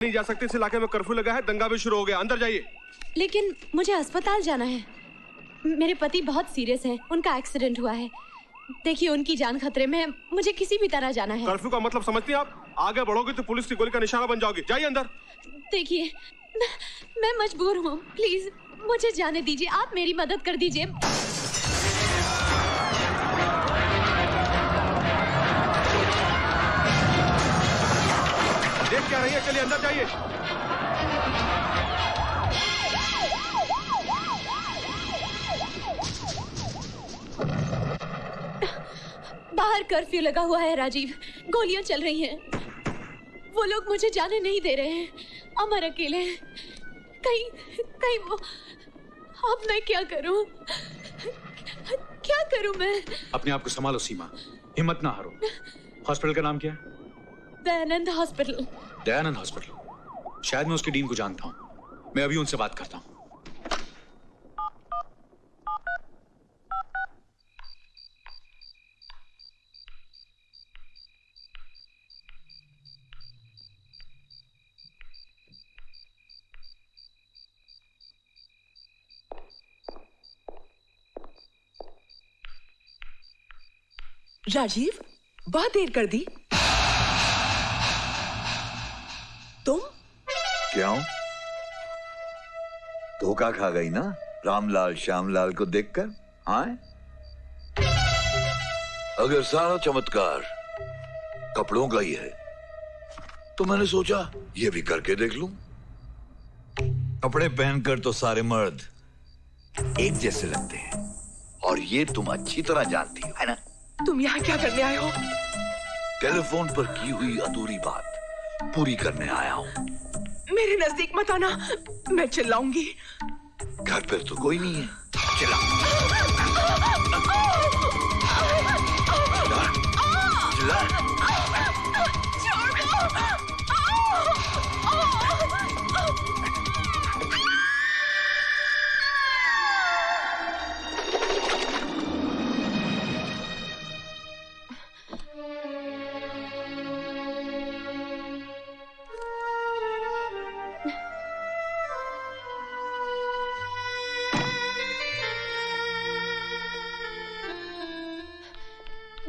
नहीं जा सकते। इस इलाके में कर्फ्यू लगा है, दंगा भी शुरू हो गया। अंदर जाइए। लेकिन मुझे अस्पताल जाना है। मेरे पति बहुत सीरियस हैं, उनका एक्सीडेंट हुआ है। देखिए उनकी जान खतरे में है, मुझे किसी भी तरह जाना है। कर्फ्यू का मतलब समझती हैं आप? आगे बढ़ोगे तो पुलिस की गोली का निशाना बन जाओगे। जाइए अंदर। देखिए मैं मजबूर हूँ, प्लीज मुझे जाने दीजिए, आप मेरी मदद कर दीजिए। देख क्या रही है, चलिए अंदर जाइए। बाहर कर्फ्यू लगा हुआ है राजीव, गोलियां चल रही हैं। वो लोग मुझे जाने नहीं दे रहे हैं। अमर अकेले हैं। कहीं वो। अब मैं क्या करूं? क्या करूं मैं? अपने आप को संभालो सीमा, हिम्मत ना हारो। हॉस्पिटल का नाम क्या है? दयानंद हॉस्पिटल। दयानंद हॉस्पिटल। शायद मैं उसके डीन को जानता हूँ। मैं अभी उनसे बात करता हूँ। राजीव, बहुत देर कर दी। तुम क्यों? धोखा खा गई ना रामलाल श्यामलाल को देखकर? आए? अगर सारा चमत्कार कपड़ों का ही है तो मैंने सोचा ये भी करके देख लूं। कपड़े पहनकर तो सारे मर्द एक जैसे लगते हैं और ये तुम अच्छी तरह जानती हो, है ना? तुम यहाँ क्या करने आए हो? टेलीफोन पर की हुई अधूरी बात पूरी करने आया हूँ। मेरे नजदीक मत आना, मैं चिल्लाऊंगी। घर पर तो कोई नहीं है। चिल्ला। चिल्ला।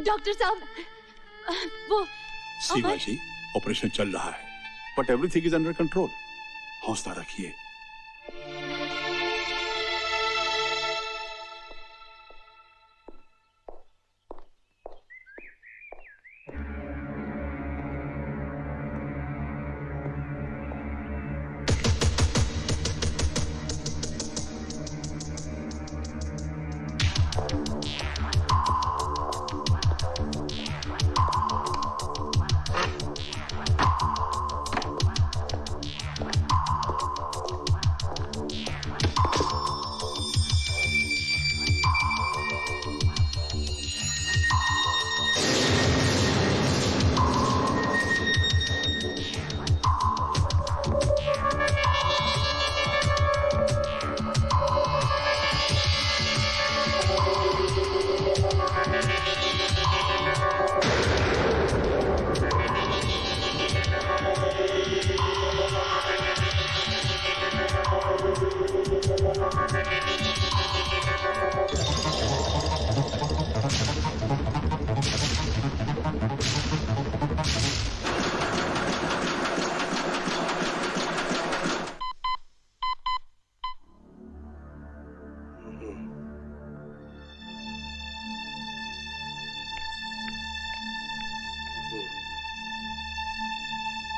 डॉक्टर साहब, वो सीमा जी, ऑपरेशन चल रहा है but everything is under control. हौसला रखिए।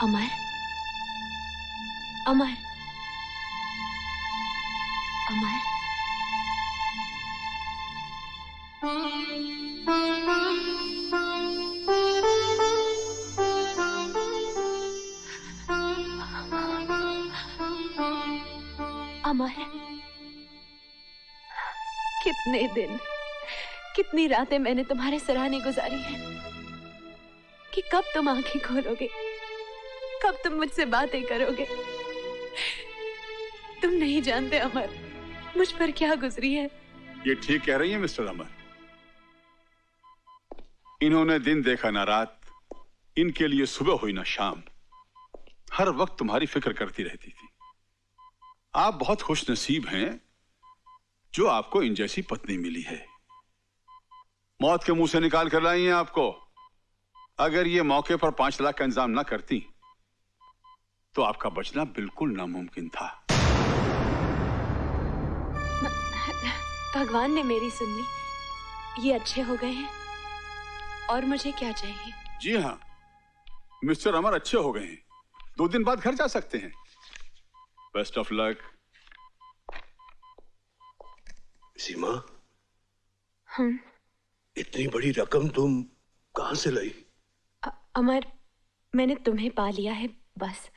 अमर, अमर, अमर। अमर, कितने दिन, कितनी रातें मैंने तुम्हारे सराहने गुजारी हैं कि कब तुम आंखें खोलोगे, कब तुम मुझसे बातें करोगे। तुम नहीं जानते अमर, मुझ पर क्या गुजरी है। ये ठीक कह रही है मिस्टर अमर। इन्होंने दिन देखा ना रात, इनके लिए सुबह हुई ना शाम। हर वक्त तुम्हारी फिक्र करती रहती थी। आप बहुत खुश नसीब हैं जो आपको इन जैसी पत्नी मिली है। मौत के मुंह से निकाल कर लाई हैं आपको। अगर ये मौके पर 5 लाख का इंतजाम ना करती तो आपका बचना बिल्कुल नामुमकिन था। भगवान ने मेरी सुन ली, ये अच्छे हो गए हैं और मुझे क्या चाहिए। जी हाँ, मिस्टर अमर अच्छे हो गए हैं, 2 दिन बाद घर जा सकते हैं। Best of luck. सीमा, इतनी बड़ी रकम तुम कहां से लाई? अमर, मैंने तुम्हें पा लिया है बस।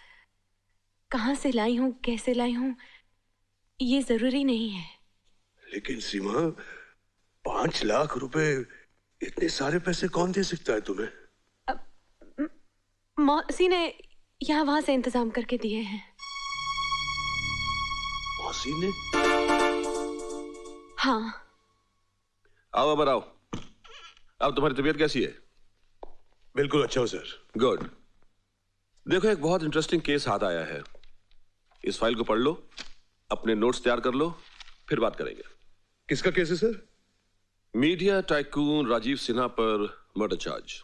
कहां से लाई हूं, कैसे लाई हूं, ये जरूरी नहीं है। लेकिन सीमा, 5 लाख रुपए, इतने सारे पैसे कौन दे सकता है तुम्हें? मौसी ने यहाँ वहां से इंतजाम करके दिए हैं। मौसी ने? हाँ। आओ अमर आओ। अब तुम्हारी तबीयत कैसी है? बिल्कुल अच्छा हो सर। गुड। देखो, एक बहुत इंटरेस्टिंग केस हाथ आया है। इस फाइल को पढ़ लो, अपने नोट्स तैयार कर लो, फिर बात करेंगे। किसका केस है sir? Media tycoon Rajiv Sinha पर मर्डर चार्ज।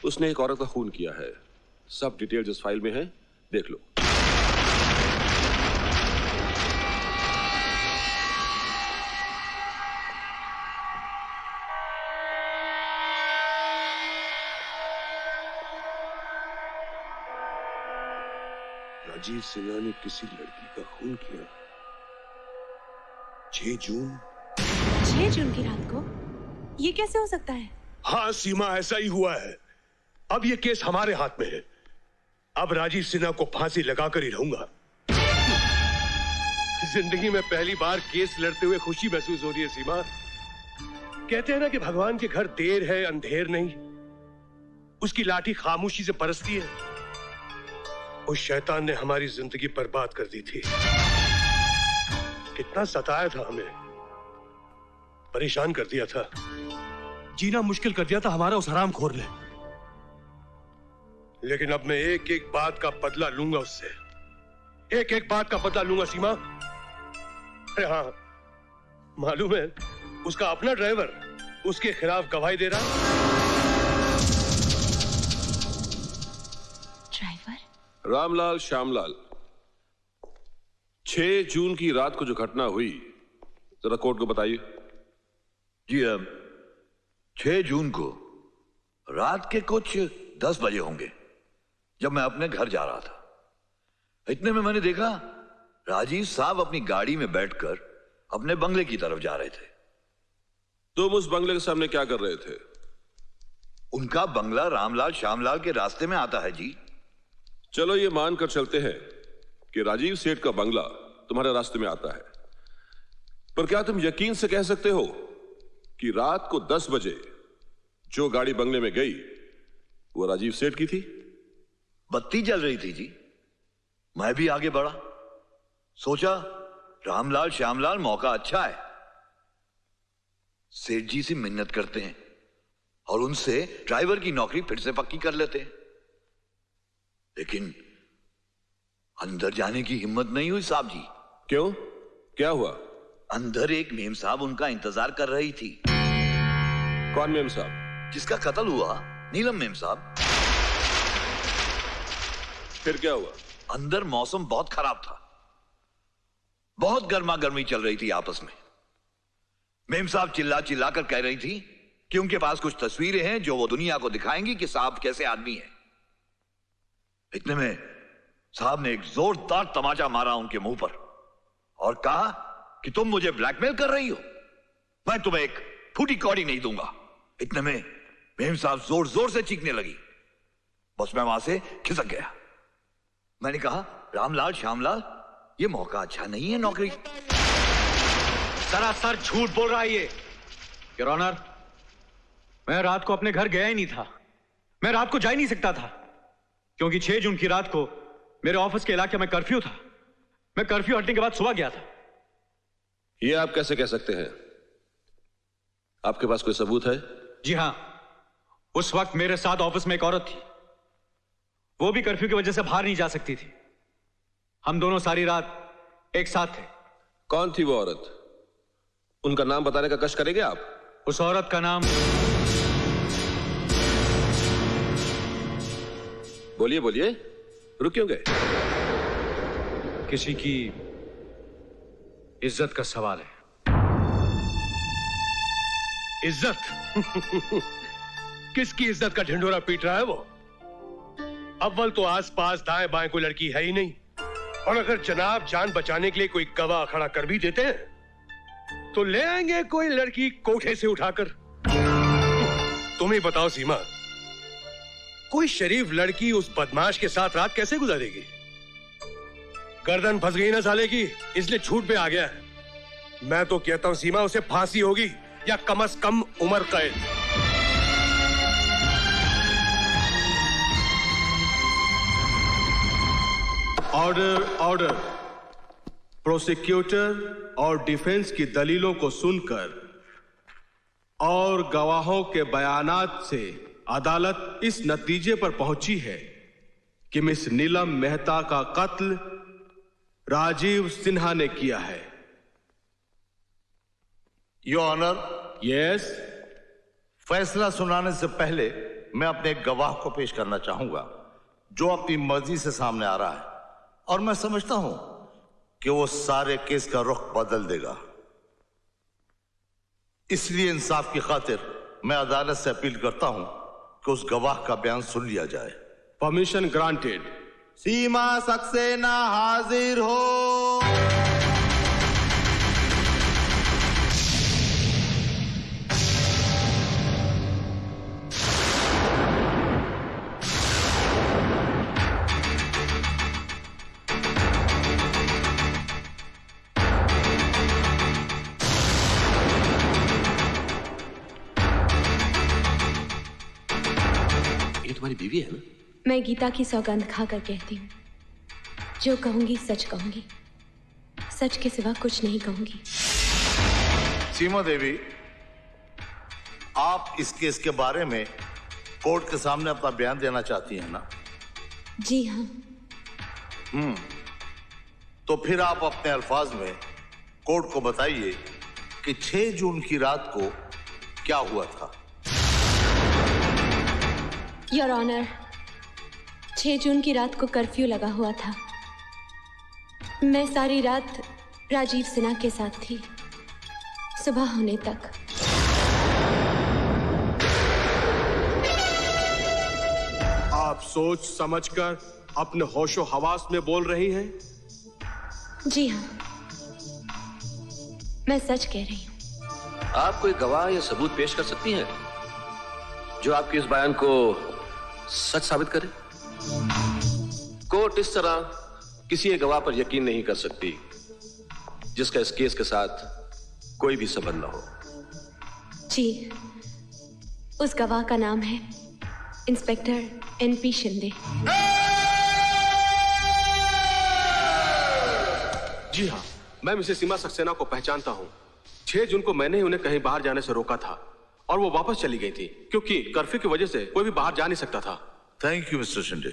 उसने एक औरत का खून किया है। सब डिटेल्स इस फाइल में है, देख लो। राजीव सिन्हा ने किसी लड़की का खून किया। 6 जून। 6 जून की रात को? ये कैसे हो सकता है? हाँ सीमा, ऐसा ही हुआ है। अब ये केस हमारे हाथ में है। अब राजीव सिन्हा को फांसी लगाकर ही रहूंगा। जिंदगी में पहली बार केस लड़ते हुए खुशी महसूस हो रही है सीमा। कहते हैं ना कि भगवान के घर देर है अंधेर नहीं। उसकी लाठी खामोशी से बरसती है। उस शैतान ने हमारी जिंदगी बर्बाद कर दी थी। कितना सताया था हमें, परेशान कर दिया था, जीना मुश्किल कर दिया था हमारा उस हरामखोर ने। लेकिन अब मैं एक एक बात का बदला लूंगा उससे। एक एक बात का बदला लूंगा सीमा। अरे हाँ, मालूम है उसका अपना ड्राइवर उसके खिलाफ गवाही दे रहा है। ड्राइवर? रामलाल श्यामलाल, 6 जून की रात को जो घटना हुई, जरा कोर्ट को बताइए। जी, अब 6 जून को रात के कुछ 10 बजे होंगे, जब मैं अपने घर जा रहा था। इतने में मैंने देखा राजीव साहब अपनी गाड़ी में बैठकर अपने बंगले की तरफ जा रहे थे। तुम उस बंगले के सामने क्या कर रहे थे? उनका बंगला रामलाल श्यामलाल के रास्ते में आता है जी। चलो ये मानकर चलते हैं कि राजीव सेठ का बंगला तुम्हारे रास्ते में आता है, पर क्या तुम यकीन से कह सकते हो कि रात को 10 बजे जो गाड़ी बंगले में गई वो राजीव सेठ की थी? बत्ती जल रही थी जी। मैं भी आगे बढ़ा, सोचा रामलाल श्यामलाल मौका अच्छा है, सेठ जी से मिन्नत करते हैं और उनसे ड्राइवर की नौकरी फिर से पक्की कर लेते हैं। लेकिन अंदर जाने की हिम्मत नहीं हुई साहब जी। क्यों, क्या हुआ? अंदर एक मेम साहब उनका इंतजार कर रही थी। कौन मेम साहब? जिसका कत्ल हुआ, नीलम मेम साहब। फिर क्या हुआ? अंदर मौसम बहुत खराब था, बहुत गर्मा गर्मी चल रही थी आपस में। मेम साहब चिल्ला चिल्ला कर कह रही थी कि उनके पास कुछ तस्वीरें हैं जो वो दुनिया को दिखाएंगी कि साहब कैसे आदमी है। इतने में साहब ने एक जोरदार तमाचा मारा उनके मुंह पर और कहा कि तुम मुझे ब्लैकमेल कर रही हो, मैं तुम्हें एक फूटी कौड़ी नहीं दूंगा। इतने में मेम साहब जोर जोर से चीखने लगी। बस मैं वहां से खिसक गया। मैंने कहा, रामलाल श्यामलाल, ये मौका अच्छा नहीं है नौकरी। सरासर झूठ बोल रहा है ये। योर ऑनर, मैं रात को अपने घर गया ही नहीं था। मैं रात को जा ही नहीं सकता था, क्योंकि 6 जून की रात को मेरे ऑफिस के इलाके में कर्फ्यू था। मैं कर्फ्यू हटने के बाद सुबह गया था। ये आप कैसे कह सकते हैं? आपके पास कोई सबूत है? जी हां, उस वक्त मेरे साथ ऑफिस में एक औरत थी वो भी कर्फ्यू की वजह से बाहर नहीं जा सकती थी। हम दोनों सारी रात एक साथ थे। कौन थी वो औरत? उनका नाम बताने का कष्ट करेंगे आप? उस औरत का नाम, बोलिए बोलिए, रुक क्यों गए? किसी की इज्जत का सवाल है। इज्जत? किसकी इज्जत का ढिंढोरा पीट रहा है वो? अव्वल तो आसपास दाएं बाएं कोई लड़की है ही नहीं, और अगर जनाब जान बचाने के लिए कोई गवाह खड़ा कर भी देते हैं तो ले आएंगे कोई लड़की कोठे से उठाकर। तुम ही बताओ सीमा, कोई शरीफ लड़की उस बदमाश के साथ रात कैसे गुजारेगी? गर्दन फंस गई ना साले की, इसलिए झूठ पे आ गया है। मैं तो कहता हूं सीमा, उसे फांसी होगी या कम से कम उम्र कैद। Order order. प्रोसिक्यूटर और डिफेंस की दलीलों को सुनकर और गवाहों के बयानात से अदालत इस नतीजे पर पहुंची है कि मिस नीलम मेहता का कत्ल राजीव सिन्हा ने किया है। Your honour, yes. फैसला सुनाने से पहले मैं अपने एक गवाह को पेश करना चाहूंगा जो अपनी मर्जी से सामने आ रहा है, और मैं समझता हूं कि वो सारे केस का रुख बदल देगा। इसलिए इंसाफ की खातिर मैं अदालत से अपील करता हूं कि उस गवाह का बयान सुन लिया जाए। Permission granted. सीमा सक्सेना हाजिर हो। तुम्हारी बीवी है ना? मैं गीता की सौगंध खाकर कहती हूँ, जो कहूंगी सच कहूंगी, सच के सिवा कुछ नहीं कहूंगी। सीमा देवी, आप इस केस के बारे में कोर्ट के सामने अपना बयान देना चाहती हैं ना? जी हाँ। तो फिर आप अपने अल्फाज में कोर्ट को बताइए कि 6 जून की रात को क्या हुआ था। योर ऑनर, 6 जून की रात को कर्फ्यू लगा हुआ था। मैं सारी रात राजीव सिन्हा के साथ थी, सुबह होने तक। आप सोच समझकर अपने होशो हवास में बोल रही हैं? जी हाँ, मैं सच कह रही हूँ। आप कोई गवाह या सबूत पेश कर सकती हैं जो आपके इस बयान को सच साबित करे? कोर्ट इस तरह किसी एक गवाह पर यकीन नहीं कर सकती जिसका इस केस के साथ कोई भी संबंध न हो। जी, उस गवाह का नाम है इंस्पेक्टर NP शिंदे। जी हाँ, मैं मिसेस सीमा सक्सेना को पहचानता हूँ। 6 जून को मैंने उन्हें कहीं बाहर जाने से रोका था और वो वापस चली गई थी क्योंकि कर्फ्यू की वजह से कोई भी बाहर जा नहीं सकता था। Thank you mister Shinde.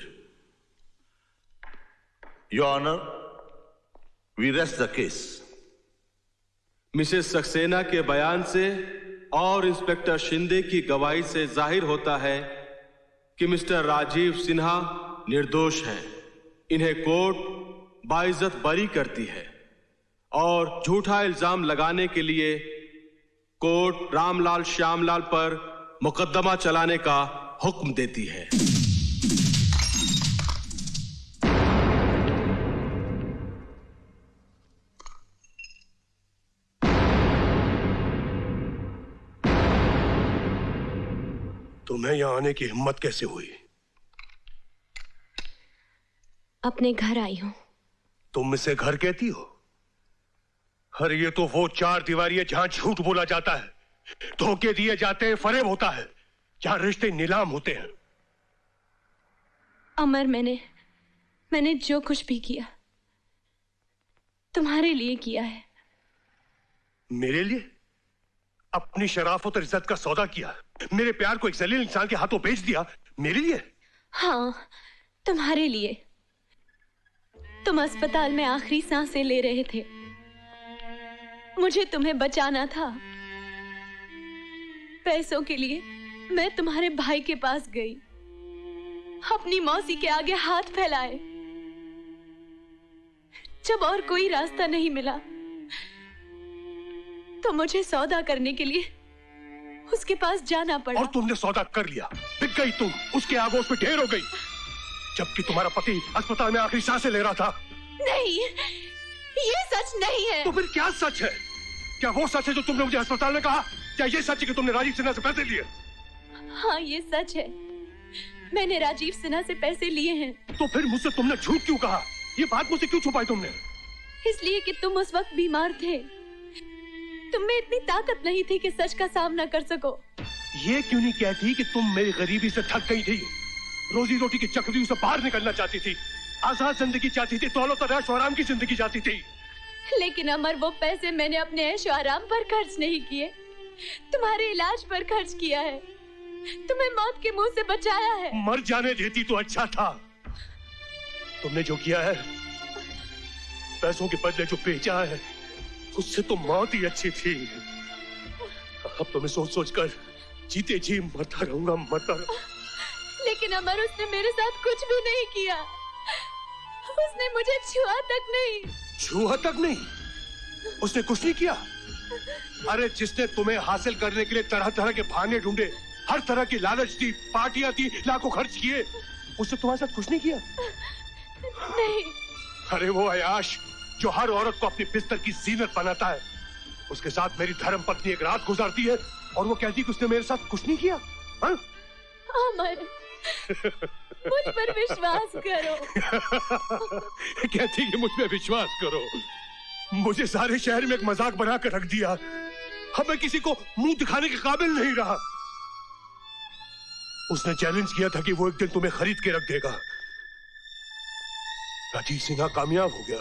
Your honour, we rest the case. Mrs Saxena के बयान से और इंस्पेक्टर शिंदे की गवाही से जाहिर होता है कि मिस्टर राजीव सिन्हा निर्दोष हैं। इन्हें कोर्ट बाइज्जत बरी करती है और झूठा इल्जाम लगाने के लिए कोर्ट रामलाल श्यामलाल पर मुकदमा चलाने का हुक्म देती है। तुम्हें यहां आने की हिम्मत कैसे हुई? अपने घर आई हूं। तुम इसे घर कहती हो? अरे ये तो वो 4 दीवारी है जहां झूठ बोला जाता है, धोखे दिए जाते हैं, फरेब होता है, जहां रिश्ते नीलाम होते हैं। अमर, मैंने जो कुछ भी किया तुम्हारे लिए किया है। मेरे लिए? अपनी शराफत और इज्जत का सौदा किया, मेरे प्यार को एक जलील इंसान के हाथों बेच दिया, मेरे लिए? हाँ, तुम्हारे लिए। तुम अस्पताल में आखिरी सांसें ले रहे थे, मुझे तुम्हें बचाना था। पैसों के लिए मैं तुम्हारे भाई के पास गई, अपनी मौसी के आगे हाथ फैलाए। जब और कोई रास्ता नहीं मिला तो मुझे सौदा करने के लिए उसके पास जाना पड़ा। और तुमने सौदा कर लिया, बिक गई तुम, उसके आगोश पे ढेर हो गई, जबकि तुम्हारा पति अस्पताल में आखिरी सांसें ले रहा था। नहीं, ये सच नहीं है। तो फिर क्या सच है? क्या वो सच है जो तुमने मुझे अस्पताल में कहा? क्या ये सच है कि तुमने राजीव सिन्हा से पैसे लिए? हाँ, ये सच है, मैंने राजीव सिन्हा से पैसे लिए हैं। तो फिर मुझसे तुमने झूठ क्यों कहा? ये बात मुझसे क्यों छुपाई तुमने? इसलिए कि तुम उस वक्त बीमार थे, तुम में इतनी ताकत नहीं थी कि सच का सामना कर सको। ये क्यों नहीं कहती कि तुम मेरी गरीबी से थक गई थी, रोजी रोटी की चक्रव्यूह से बाहर निकलना चाहती थी, आजाद जिंदगी चाहती थी, दौलत और ऐश आराम की जिंदगी चाहती थी। लेकिन अमर, वो पैसे मैंने अपने ऐश आराम पर खर्च नहीं किए, तुम्हारे इलाज पर खर्च किया है, तुम्हें मौत के मुंह से बचाया है। मर जाने देती तो अच्छा था। तुमने जो किया है, पैसों के बदले जो बेचा है, उससे तो मौत ही अच्छी थी। अब तो मैं सोच सोच कर जीते जी मरता रहूंगा, मरता रहूंगा। लेकिन अमर, उसने मेरे साथ कुछ भी नहीं किया, उसने मुझे छुआ तक नहीं। छुआ तक नहीं? उसने कुछ नहीं किया? अरे जिसने तुम्हें हासिल करने के लिए तरह तरह के बहाने ढूंढे, हर तरह की लालच दी, पार्टियां दी, लाखों खर्च किए, उसने तुम्हारे साथ कुछ नहीं किया? नहीं। अरे वो अयाश जो हर औरत को अपनी बिस्तर की जीनत बनाता है, उसके साथ मेरी धर्म पत्नी एक रात गुजारती है और वो कहती है कि उसने मेरे साथ कुछ नहीं किया। हाँ? अमर, मुझ पर विश्वास करो। कहती है कि मुझ पे विश्वास करो। मुझे सारे शहर में एक मजाक बना कर रख दिया। अब मैं किसी को मुंह दिखाने के काबिल नहीं रहा। उसने चैलेंज किया था कि वो एक दिन तुम्हें खरीद के रख देगा। राजीव सिन्हा कामयाब हो गया,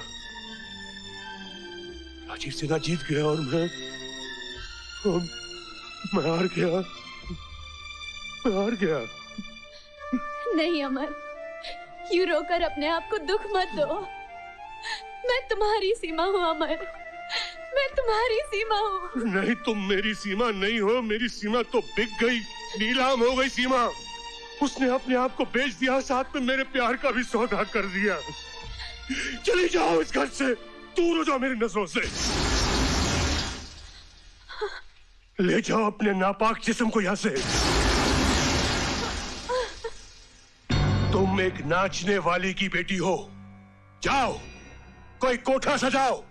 राजीव सिन्हा जीत गया और मैं हार गया, मैं हार गया। नहीं अमर, यूं रोकर अपने आप को दुख मत दो। मैं तुम्हारी सीमा हूँ अमर, मैं तुम्हारी सीमा हूँ। नहीं, तुम मेरी सीमा नहीं हो। मेरी सीमा तो बिक गई, नीलाम हो गई सीमा। उसने अपने आप को बेच दिया, साथ में मेरे प्यार का भी सौदा कर दिया। चली जाओ इस घर से, दूर हो जाओ मेरी नजरों से। ले जाओ अपने नापाक जिस्म को यहाँ से। तुम एक नाचने वाली की बेटी हो, जाओ कोई कोठा सजाओ।